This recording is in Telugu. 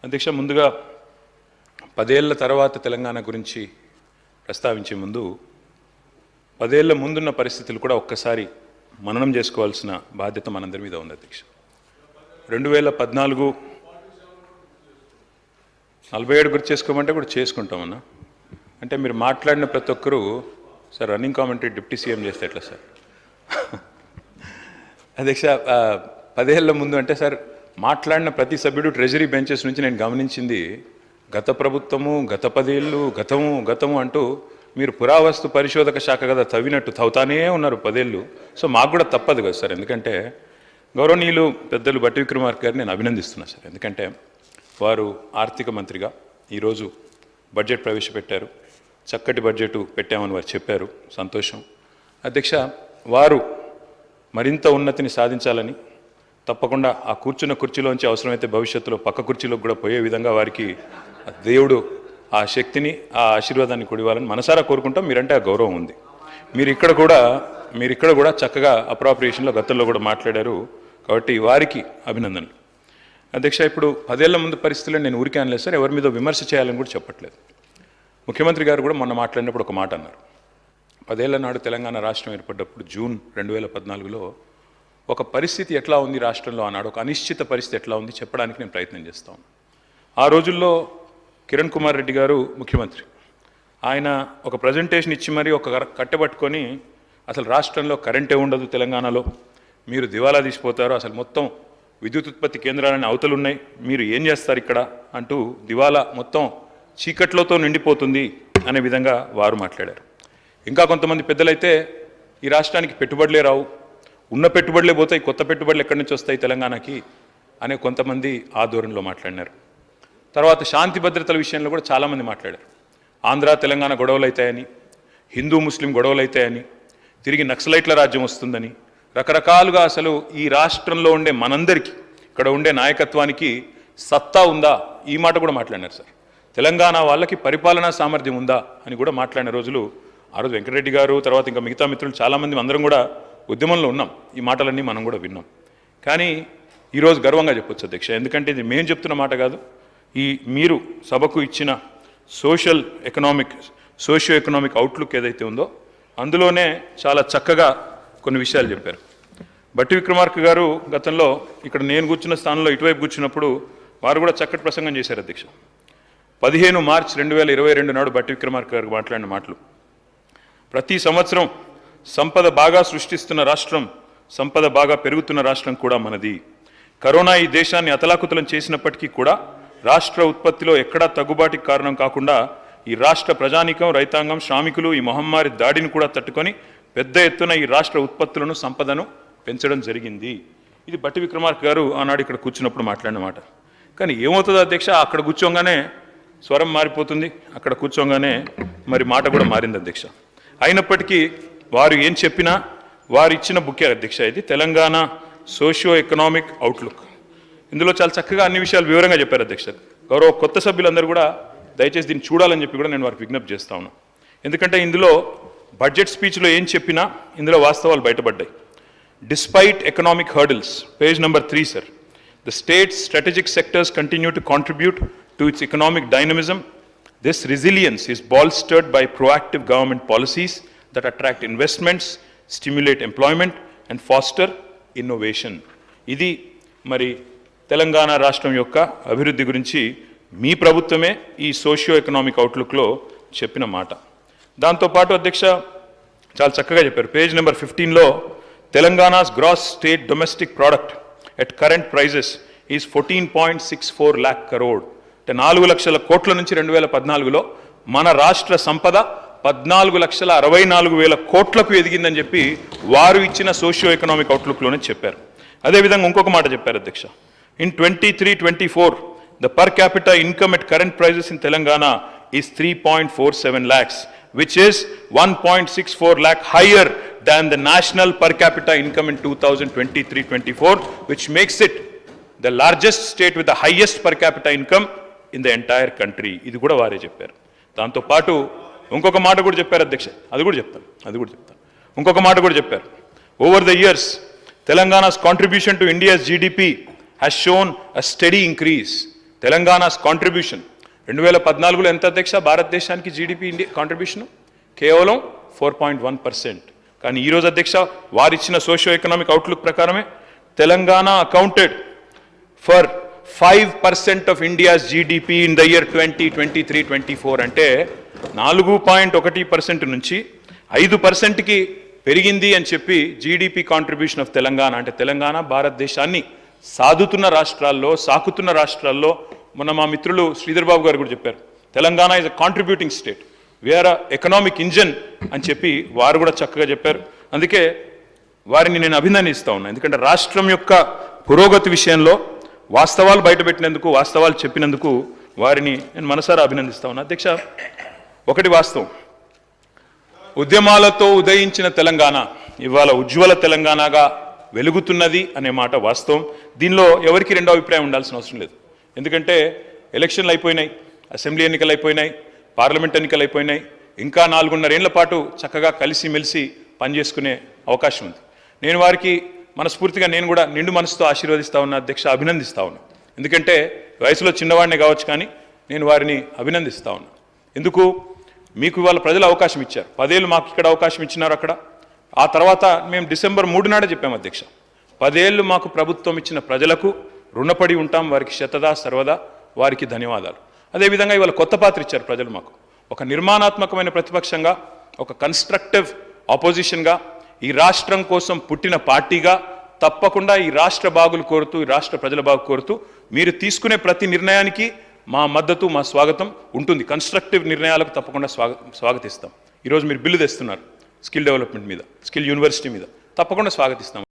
అధ్యక్ష, ముందుగా 10 ఏళ్ల తర్వాత తెలంగాణ గురించి ప్రస్తావించే ముందు 10 ఏళ్ల ముందున్న పరిస్థితులు కూడా ఒక్కసారి మననం చేసుకోవాల్సిన బాధ్యత మనందరి మీద ఉంది అధ్యక్ష. 2014 47 గుర్తు చేసుకోమంటే కూడా చేసుకుంటామన్నా. అంటే మీరు మాట్లాడిన ప్రతి ఒక్కరూ sir running commentary deputy CM చేస్తే ఎట్లా సార్? అధ్యక్ష, 10 ఏళ్ల ముందు అంటే సార్ మాట్లాడిన ప్రతి సభ్యుడు ట్రెజరీ బెంచెస్ నుంచి నేను గమనించింది గత ప్రభుత్వము, గత 10 ఏళ్ళు, గతము అంటూ మీరు పురావస్తు పరిశోధక శాఖ కదా తవ్వినట్టు తవ్వుతానే ఉన్నారు 10 ఏళ్ళు. సో మాకు కూడా తప్పదు కదా సార్, ఎందుకంటే గౌరవనీయులు పెద్దలు బట్టి విక్రమార్క గారిని నేను అభినందిస్తున్నా సార్. ఎందుకంటే వారు ఆర్థిక మంత్రిగా ఈరోజు బడ్జెట్ ప్రవేశపెట్టారు. చక్కటి బడ్జెట్ పెట్టామని వారు చెప్పారు, సంతోషం. అధ్యక్ష, వారు మరింత ఉన్నతిని సాధించాలని తప్పకుండా ఆ కూర్చున్న కుర్చీలోంచి అవసరమైతే భవిష్యత్తులో పక్క కుర్చీలోకి కూడా పోయే విధంగా వారికి దేవుడు ఆ శక్తిని, ఆ ఆశీర్వాదాన్ని కొడివ్వాలని మనసారా కోరుకుంటాం. మీరంటే ఆ గౌరవం ఉంది. మీరు ఇక్కడ కూడా చక్కగా అప్రాప్రియేషన్లో గతంలో కూడా మాట్లాడారు, కాబట్టి వారికి అభినందనలు. అధ్యక్ష, ఇప్పుడు 10 ఏళ్ల ముందు పరిస్థితుల్లో నేను ఊరికే అనలేదు సార్, ఎవరి మీద విమర్శ చేయాలని కూడా చెప్పట్లేదు. ముఖ్యమంత్రి గారు కూడా మొన్న మాట్లాడినప్పుడు ఒక మాట అన్నారు. 10 ఏళ్ల నాడు తెలంగాణ రాష్ట్రం ఏర్పడ్డప్పుడు జూన్ 2014లో ఒక పరిస్థితి ఎట్లా ఉంది రాష్ట్రంలో ఆనాడు, ఒక అనిశ్చిత పరిస్థితి ఎట్లా ఉంది చెప్పడానికి నేను ప్రయత్నం చేస్తాను. ఆ రోజుల్లో కిరణ్ కుమార్ రెడ్డి గారు ముఖ్యమంత్రి, ఆయన ఒక ప్రజెంటేషన్ ఇచ్చి మరీ ఒక కట్టెపట్టుకొని అసలు రాష్ట్రంలో కరెంటే ఉండదు, తెలంగాణలో మీరు దివాలా తీసిపోతారు, అసలు మొత్తం విద్యుత్ ఉత్పత్తి కేంద్రాలని అవతలు ఉన్నాయి, మీరు ఏం చేస్తారు ఇక్కడ అంటూ దివాలా మొత్తం చీకట్లతో నిండిపోతుంది అనే విధంగా వారు మాట్లాడారు. ఇంకా కొంతమంది పెద్దలైతే ఈ రాష్ట్రానికి పెట్టుబడులే రావు, ఉన్న పెట్టుబడులే పోతాయి, కొత్త పెట్టుబడులు ఎక్కడి నుంచి వస్తాయి తెలంగాణకి అనే కొంతమంది ఆ ధోరణిలో మాట్లాడినారు. తర్వాత శాంతి భద్రతల విషయంలో కూడా చాలామంది మాట్లాడారు. ఆంధ్ర తెలంగాణ గొడవలు అవుతాయని, హిందూ ముస్లిం గొడవలు అవుతాయని, తిరిగి నక్సలైట్ల రాజ్యం వస్తుందని, రకరకాలుగా అసలు ఈ రాష్ట్రంలో ఉండే మనందరికీ, ఇక్కడ ఉండే నాయకత్వానికి సత్తా ఉందా, ఈ మాట కూడా మాట్లాడినారు సార్. తెలంగాణ వాళ్ళకి పరిపాలనా సామర్థ్యం ఉందా అని కూడా మాట్లాడిన రోజులు ఆ రోజు వెంకటరెడ్డి గారు, తర్వాత ఇంకా మిగతా మిత్రులు చాలామంది అందరం కూడా ఉద్యమంలో ఉన్నాం. ఈ మాటలన్నీ మనం కూడా విన్నాం. కానీ ఈరోజు గర్వంగా చెప్పొచ్చు అధ్యక్ష, ఎందుకంటే ఇది మేము చెప్తున్న మాట కాదు, ఈ మీరు సభకు ఇచ్చిన సోషియో ఎకనామిక్ అవుట్లుక్ ఏదైతే ఉందో అందులోనే చాలా చక్కగా కొన్ని విషయాలు చెప్పారు. బట్టి విక్రమార్క గారు గతంలో ఇక్కడ నేను కూర్చున్న స్థానంలో ఇటువైపు కూర్చున్నప్పుడు వారు కూడా చక్కటి ప్రసంగం చేశారు అధ్యక్ష. 15 మార్చి 2022 నాడు బట్టి విక్రమార్క గారు మాట్లాడిన మాటలు, ప్రతి సంవత్సరం సంపద బాగా సృష్టిస్తున్న రాష్ట్రం, సంపద బాగా పెరుగుతున్న రాష్ట్రం కూడా మనది. కరోనా ఈ దేశాన్ని అతలాకుతలం చేసినప్పటికీ కూడా రాష్ట్ర ఉత్పత్తిలో ఎక్కడా తగ్గుబాటికి కారణం కాకుండా ఈ రాష్ట్ర ప్రజానీకం, రైతాంగం, శ్రామికులు ఈ మహమ్మారి దాడిని కూడా తట్టుకొని పెద్ద ఎత్తున ఈ రాష్ట్ర ఉత్పత్తులను, సంపదను పెంచడం జరిగింది. ఇది బట్టి విక్రమార్క గారు ఆనాడు ఇక్కడ కూర్చున్నప్పుడు మాట్లాడిన మాట. కానీ ఏమవుతుందో అధ్యక్ష, అక్కడ కూర్చోగానే స్వరం మారిపోతుంది, అక్కడ కూర్చోగానే మరి మాట కూడా మారింది అధ్యక్ష. అయినప్పటికీ వారు ఏం చెప్పినా వారు ఇచ్చిన బుక్కే అధ్యక్ష ఇది, తెలంగాణ సోషియో ఎకనామిక్ అవుట్లుక్. ఇందులో చాలా చక్కగా అన్ని విషయాలు వివరంగా చెప్పారు అధ్యక్ష. గౌరవ కొత్త సభ్యులందరూ కూడా దయచేసి దీన్ని చూడాలని చెప్పి కూడా నేను వారికి విజ్ఞప్తి చేస్తా ఉన్నాను. ఎందుకంటే ఇందులో బడ్జెట్ స్పీచ్లో ఏం చెప్పినా ఇందులో వాస్తవాలు బయటపడ్డాయి. Despite economic hurdles, page number 3 sir, the states strategic sectors continue to contribute to it's economic dynamism. This resilience is bolstered by proactive government policies that attract investments, stimulate employment and foster innovation. ఇది మరి తెలంగాణ రాష్ట్రం యొక్క అభివృద్ధి గురించి మీ ప్రభుత్వమే ఈ సోషియో ఎకనామిక్ అవుట్లుక్లో చెప్పిన మాట. దాంతోపాటు అధ్యక్ష చాలా చక్కగా చెప్పారు. పేజ్ నెంబర్ 15లో Telangana's gross state domestic product at current prices is 14.64 lakh crore. అంటే 4 లక్షల కోట్ల నుంచి 2014లో మన రాష్ట్ర సంపద 14,64,000 కోట్లకు ఎదిగిందని చెప్పి వారు ఇచ్చిన సోషియో ఎకనామిక్ అవుట్లుక్లోనే చెప్పారు. అదేవిధంగా ఇంకొక మాట చెప్పారు అధ్యక్ష. In 23-24 the per capita income at current prices in Telangana is 3.47 lakhs, which is 1.64 lakh higher than the national per capita income in 2023-24, which makes it the largest state with the highest per capita income in the entire country. ఇది కూడా వారే చెప్పారు. దాంతోపాటు ఇంకొక మాట కూడా చెప్పారు అధ్యక్ష, అది కూడా చెప్తాను. ఇంకొక మాట కూడా చెప్పారు. ఓవర్ ద ఇయర్స్ తెలంగాణ's contribution to India's GDP has shown a steady increase. Telangana's contribution 2014లో ఎంత అధ్యక్ష భారతదేశానికి జీడిపి ఇండియా కాంట్రిబ్యూషన్ కేవలం 4.1%. కానీ ఈరోజు అధ్యక్ష వారిచ్చిన సోషియో ఎకనామిక్ అవుట్లుక్ ప్రకారమే Telangana accounted for 5% of India's GDP in the year 2023-24 అంటే 4.1% నుంచి 5%కి పెరిగింది అని చెప్పి జీడిపి కాంట్రిబ్యూషన్ ఆఫ్ తెలంగాణ అంటే తెలంగాణ భారతదేశాన్ని సాకుతున్న రాష్ట్రాల్లో మొన్న మా మిత్రులు శ్రీధర్ బాబు గారు కూడా చెప్పారు Telangana is a contributing state we are economic engine అని చెప్పి వారు కూడా చక్కగా చెప్పారు. అందుకే వారిని నేను అభినందిస్తా ఉన్నా. ఎందుకంటే రాష్ట్రం యొక్క పురోగతి విషయంలో వాస్తవాలు బయటపెట్టినందుకు వాస్తవాలు చెప్పినందుకు వారిని నేను మనసారా అభినందిస్తా ఉన్నా. అధ్యక్ష ఒకటి వాస్తవం, ఉద్యమాలతో ఉదయించిన తెలంగాణ ఇవాళ ఉజ్వల తెలంగాణగా వెలుగుతున్నది అనే మాట వాస్తవం. దీనిలో ఎవరికి రెండో అభిప్రాయం ఉండాల్సిన అవసరం లేదు. ఎందుకంటే ఎలక్షన్లు అయిపోయినాయి, అసెంబ్లీ ఎన్నికలు అయిపోయినాయి, పార్లమెంట్ ఎన్నికలు అయిపోయినాయి, ఇంకా 4.5 ఏళ్ల పాటు చక్కగా కలిసిమెలిసి పనిచేసుకునే అవకాశం ఉంది. నేను వారికి మనస్ఫూర్తిగా నేను కూడా నిండు మనసుతో ఆశీర్వదిస్తా ఉన్నా అధ్యక్ష, అభినందిస్తా ఉన్నా. ఎందుకంటే వయసులో చిన్నవాడినే కావచ్చు కానీ నేను వారిని అభినందిస్తా ఉన్నా. ఎందుకు మీకు ఇవాళ ప్రజలు అవకాశం ఇచ్చారు, 10 ఏళ్ళు మాకు ఇక్కడ అవకాశం ఇచ్చినారు అక్కడ. ఆ తర్వాత మేము డిసెంబర్ 3 నాడే చెప్పాము అధ్యక్ష, 10 ఏళ్ళు మాకు ప్రభుత్వం ఇచ్చిన ప్రజలకు రుణపడి ఉంటాం, వారికి శతదా సర్వదా వారికి ధన్యవాదాలు. అదేవిధంగా ఇవాళ కొత్త పాత్ర ఇచ్చారు ప్రజలు మాకు, ఒక నిర్మాణాత్మకమైన ప్రతిపక్షంగా, ఒక కన్స్ట్రక్టివ్ ఆపోజిషన్గా, ఈ రాష్ట్రం కోసం పుట్టిన పార్టీగా తప్పకుండా ఈ రాష్ట్ర బాగులు కోరుతూ, ఈ రాష్ట్ర ప్రజల బాగు కోరుతూ మీరు తీసుకునే ప్రతి నిర్ణయానికి మా మద్దతు, మా స్వాగతం ఉంటుంది. కన్స్ట్రక్టివ్ నిర్ణయాలకు తప్పకుండా స్వాగతిస్తాం. ఈరోజు మీరు బిల్లు తెస్తున్నారు స్కిల్ డెవలప్మెంట్ మీద, స్కిల్ యూనివర్సిటీ మీద, తప్పకుండా స్వాగతిస్తాం.